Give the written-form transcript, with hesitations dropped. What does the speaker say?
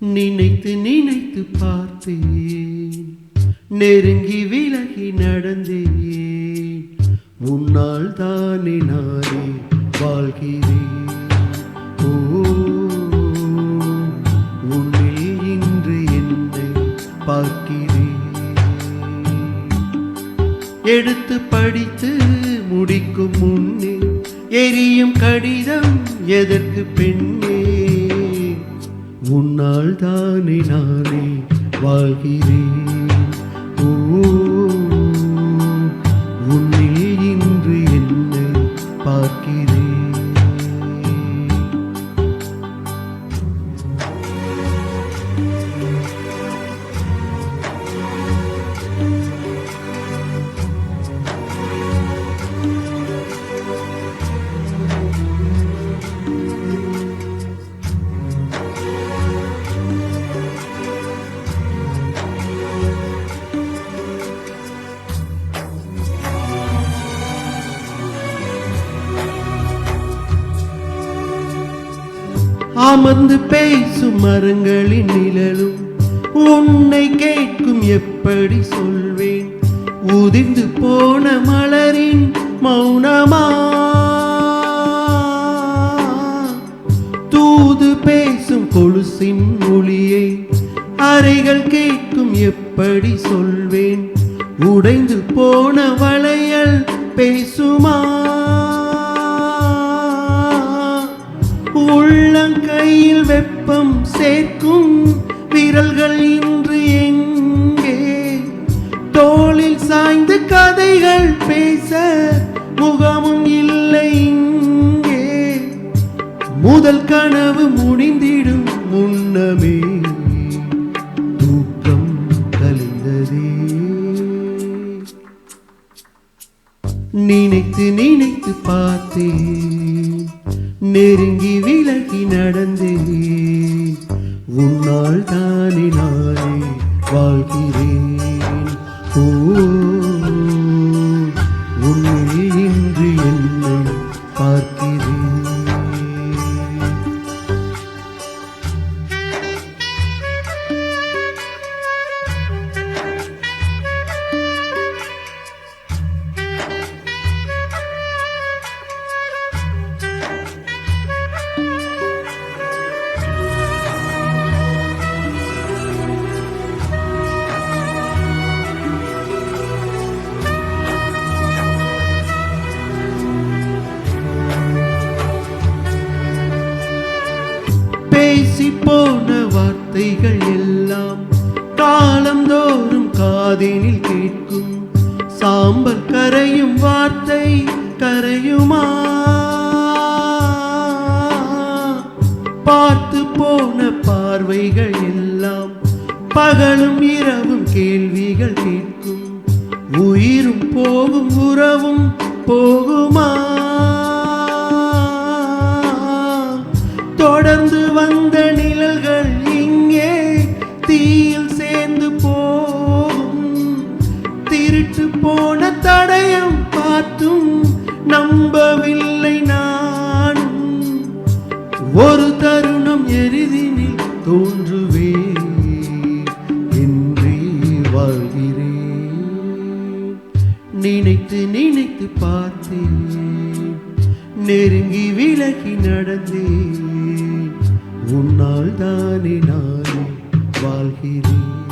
நினைத்து நினைத்து பார்த்தேன், நெருங்கி விலகி நடந்தேன். உன்னால் தானே நானே வாழ்கிறேன். ஓ, உன்னில் இன்று என்னை பார்க்கிறேன். எடுத்து படித்து முடிக்கும் முன்னே எரியும் கடிதம் எதற்கு பெண்ணே? உன்னால் தானே நானே வாழ்கிறேன். ஓ, உன்னில் இன்று என்னை பார்க்கிறேன். அமர்ந்து பேசும் மரங்களின் நிழலும் உன்னை கேட்கும், எப்படி சொல்வேன்? உதிர்ந்து போன மலரின் மௌனமா? தூது பேசும் கொலுசின் ஒளியை அறைகள் கேட்கும், எப்படி சொல்வேன்? உடைந்து போன வளையல் பேசுமா? உள்ளங்கையில் வெப்பம் சேர்க்கும் விரல்கள் இன்று எங்கே? தோளில் சாய்ந்து கதைகள் பேச முகமும் இல்லை இங்கே. முதல் கனவு முடிந்திடும் முன்னமே தூக்கம் கலைந்ததே. நினைத்து நினைத்து பார்த்தேன், நெருங்கி விலகி நடந்தேன். உன்னால் தானே நானே வாழ்கிறேன். ஓ, உன்னில் இன்று என்னை பார்க்கிறேன். பேசி போன வார்த்தைகள் எல்லாம் காலந்தோறும் காதினில் கேட்கும். சாம்பல் கரையும் வார்த்தை கரையுமா? பார்த்து போன பார்வைகள் எல்லாம் பகலும் இரவும் கேள்விகள் கேட்கும். உயிரும் போகும் உறவும் போகுமா? தொடர்ந்து வந்த நிழல்கள் இங்கே தீயில் சேர்ந்து போகும். திருட்டு போன தடயம் பார்த்தும் நம்பவில்லை நானும். ஒரு தருணம் எரிதினில் தோன்றுவே என்றே வாழ்கிறேன். நினைத்து நினைத்து பார்த்தேன், நெருங்கி விலகி நடந்தேன். உன்னால் தானே நானே வாழ்கிறேன்.